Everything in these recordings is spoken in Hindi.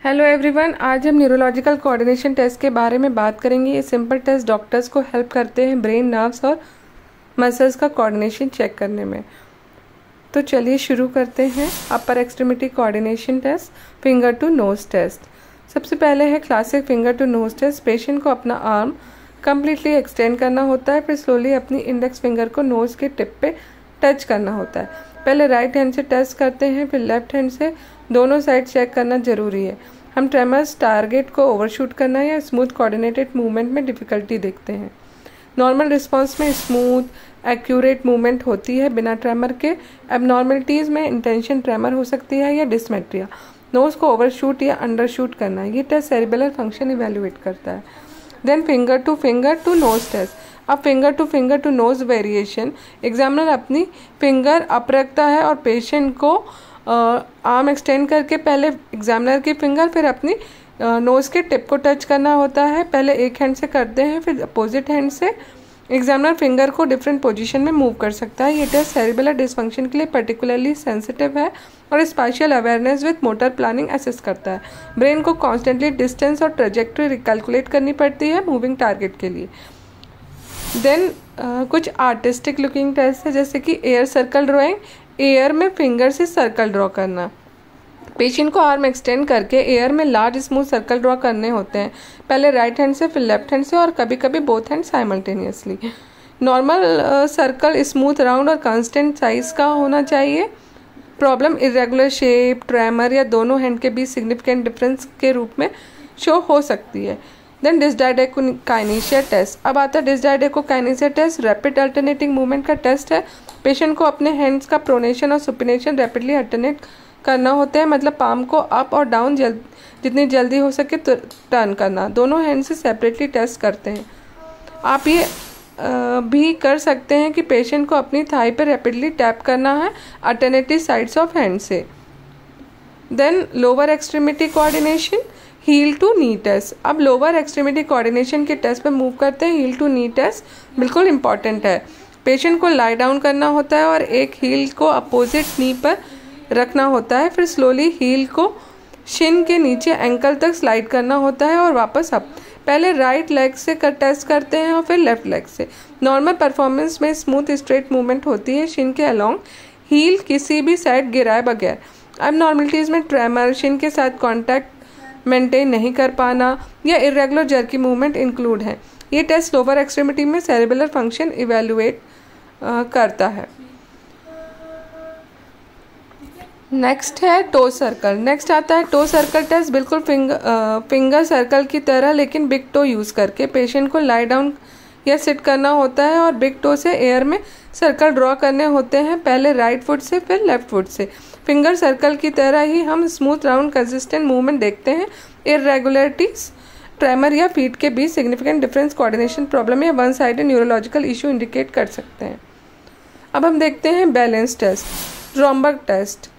हेलो एवरीवन, आज हम न्यूरोलॉजिकल कोऑर्डिनेशन टेस्ट के बारे में बात करेंगे। ये सिंपल टेस्ट डॉक्टर्स को हेल्प करते हैं ब्रेन, नर्व्स और मसल्स का कोऑर्डिनेशन चेक करने में। तो चलिए शुरू करते हैं। Upper extremity coordination test, finger to nose test. सबसे पहले है classic finger to nose test. Patient को अपना आर्म कम्प्लीटली एक्सटेंड करना होता है, फिर स्लोली अपनी इंडेक्स फिंगर को नोज के टिप पे टच करना होता है। पहले राइट हैंड से टेस्ट करते हैं, फिर लेफ्ट हैंड से दोनों साइड चेक करना जरूरी है। हम ट्रेमर्स, टारगेट को ओवरशूट करना या स्मूथ कोऑर्डिनेटेड मूवमेंट में डिफिकल्टी देखते हैं। नॉर्मल रिस्पांस में स्मूथ एक्यूरेट मूवमेंट होती है बिना ट्रेमर के। एबनॉर्मलिटीज़ में इंटेंशन ट्रेमर हो सकती है या डिसमेट्रिया। नोज को ओवरशूट या अंडरशूट करना, ये टेस्ट सेरिबेलर फंक्शन इवेल्युएट करता है। Then finger to nose test. अब finger to nose variation, examiner अपनी फिंगर अप रखता है और पेशेंट को आर्म एक्सटेंड करके पहले एग्जामिनर की फिंगर फिर अपनी नोज के टिप को टच करना होता है। पहले एक हैंड से करते हैं, फिर अपोजिट हैंड से एग्जामिनर फिंगर को डिफरेंट पोजीशन में मूव कर सकता है। ये टेस्ट सेरिबेलर डिसफंक्शन के लिए पर्टिकुलरली सेंसिटिव है और spatial awareness with motor planning assist करता है। ब्रेन को कॉन्स्टेंटली डिस्टेंस और ट्रेजेक्टरी रिकैलकुलेट करनी पड़ती है मूविंग टारगेट के लिए। देन कुछ आर्टिस्टिक लुकिंग टेस्ट है, जैसे कि एयर सर्कल ड्राइंग। एयर में फिंगर से सर्कल ड्रॉ करना। पेशेंट को आर्म एक्सटेंड करके एयर में लार्ज स्मूथ सर्कल ड्रॉ करने होते हैं, पहले राइट हैंड से फिर लेफ्ट हैंड से और कभी कभी both hand simultaneously. Normal circle smooth, round और कांस्टेंट साइज का होना चाहिए। प्रॉब्लम इरेगुलर शेप, ट्रेमर या दोनों हैंड के बीच सिग्निफिकेंट डिफरेंस के रूप में शो हो सकती है। Then dysdiadochokinesia test. अब आता है dysdiadochokinesia test. Rapid alternating movement का टेस्ट है। पेशेंट को अपने हैंड्स का प्रोनेशन और सुपिनेशन रैपिडली अल्टरनेट करना होता है, मतलब पाम को अप और डाउन जितनी जल्दी हो सके टर्न करना। दोनों हैंड से सेपरेटली टेस्ट करते हैं। आप ये भी कर सकते हैं कि पेशेंट को अपनी थाई पर रैपिडली टैप करना है अल्टरनेटिव साइड्स ऑफ हैंड से। Then lower extremity coordination, heel to knee test. अब लोअर एक्सट्रीमिटी कोऑर्डिनेशन के टेस्ट पे मूव करते हैं। हील टू नी टेस्ट बिल्कुल इंपॉर्टेंट है। पेशेंट को लाई डाउन करना होता है और एक हील को अपोजिट नी पर रखना होता है, फिर स्लोली हील को शिन के नीचे एंकल तक स्लाइड करना होता है और वापस अप। पहले राइट लेग से टेस्ट करते हैं और फिर लेफ्ट लेग से। नॉर्मल परफॉर्मेंस में स्मूथ स्ट्रेट मूवमेंट होती है शिन के अलोंग, हील किसी भी साइड गिराए बगैर। अब नॉर्मलिटीज में ट्रेमर, शिन के साथ कॉन्टैक्ट मेंटेन नहीं कर पाना या इरेगुलर जर्की मूवमेंट इंक्लूड है। ये टेस्ट लोअर एक्सट्रीमिटी में सेरिबेलर फंक्शन इवेल्युएट करता है। नेक्स्ट है टो सर्कल। नेक्स्ट आता है टो सर्कल टेस्ट। बिल्कुल फिंगर सर्कल की तरह लेकिन बिग टो यूज़ करके पेशेंट को लाई डाउन या सिट करना होता है और बिग टो से एयर में सर्कल ड्रॉ करने होते हैं, पहले राइट फुट से फिर लेफ्ट फुट से। फिंगर सर्कल की तरह ही हम स्मूथ, राउंड, कंसिस्टेंट मूवमेंट देखते हैं। इरेगुलरिटीज, ट्रेमर या फीट के बीच सिग्निफिकेंट डिफरेंस कोऑर्डिनेशन प्रॉब्लम या one sided neurological issue indicate कर सकते हैं। अब हम देखते हैं बैलेंस टेस्ट, रोम्बर टेस्ट।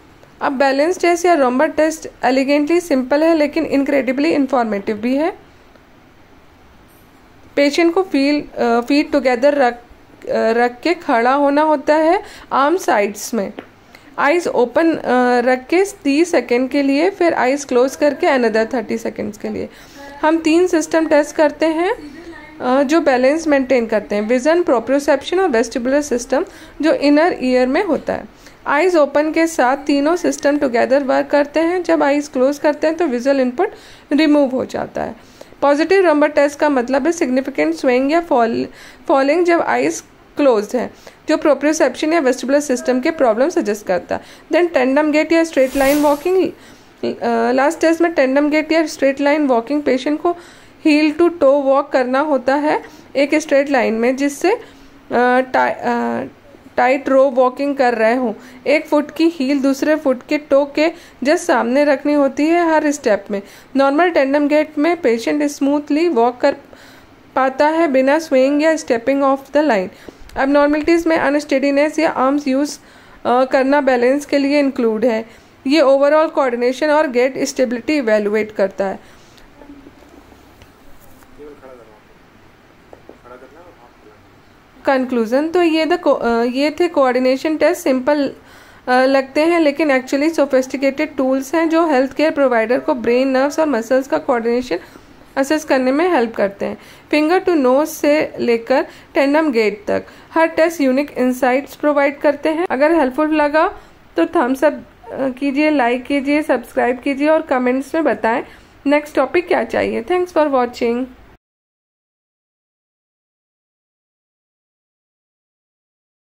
अब बैलेंस टेस्ट या रोम्बर टेस्ट एलिगेंटली सिंपल है लेकिन इनक्रेडिबली इंफॉर्मेटिव भी है। पेशेंट को फीट टुगेदर रख के खड़ा होना होता है आर्म साइड्स में। आइज ओपन रख के 30 सेकेंड के लिए, फिर आइज क्लोज करके अनदर 30 सेकेंड्स के लिए। हम 3 सिस्टम टेस्ट करते हैं जो बैलेंस मेंटेन करते हैं। विजन, प्रोप्रियोसेप्शन और वेस्टिबुलर सिस्टम जो इनर ईयर में होता है। आइज ओपन के साथ तीनों सिस्टम टुगेदर वर्क करते हैं। जब आइज क्लोज करते हैं तो विजुअल इनपुट रिमूव हो जाता है। पॉजिटिव रोम्बर टेस्ट का मतलब है सिग्निफिकेंट स्विंग या फॉलिंग जब आइज क्लोज है, जो प्रोप्रियोसेप्शन या वेस्टिबुलर सिस्टम के प्रॉब्लम सजेस्ट करता है। देन टेंडम गेट या straight line walking. Last test में टेंडम गेट या स्ट्रेट लाइन वॉकिंग, पेशेंट को हील टू टो वॉक करना होता है एक स्ट्रेट लाइन में, जिससे टाइट रो वॉकिंग कर रहे हो। एक फुट की हील दूसरे फुट के टो के जस्ट सामने रखनी होती है हर स्टेप में। नॉर्मल टेंडम गेट में पेशेंट स्मूथली वॉक कर पाता है बिना स्विंग या स्टेपिंग ऑफ द लाइन। अब नॉर्मलिटीज़ में अनस्टेडीनेस या आर्म्स यूज़ करना बैलेंस के लिए इंक्लूड है। ये ओवरऑल कोऑर्डिनेशन और गेट स्टेबिलिटी इवेलुएट करता है। कंक्लूजन, तो ये थे कोऑर्डिनेशन टेस्ट, सिंपल लगते हैं, लेकिन एक्चुअली सोफिस्टिकेटेड टूल्स हैं जो हेल्थ केयर प्रोवाइडर को ब्रेन, नर्व्स और मसल्स का कोऑर्डिनेशन असेस करने में हेल्प करते हैं। फिंगर टू नोज से लेकर टेंडम गेट तक हर टेस्ट यूनिक इंसाइट्स प्रोवाइड करते हैं। अगर हेल्पफुल लगा तो थम्स अप कीजिए, लाइक कीजिए, सब्सक्राइब कीजिए और कमेंट्स में बताएं नेक्स्ट टॉपिक क्या चाहिए। Thanks for watching.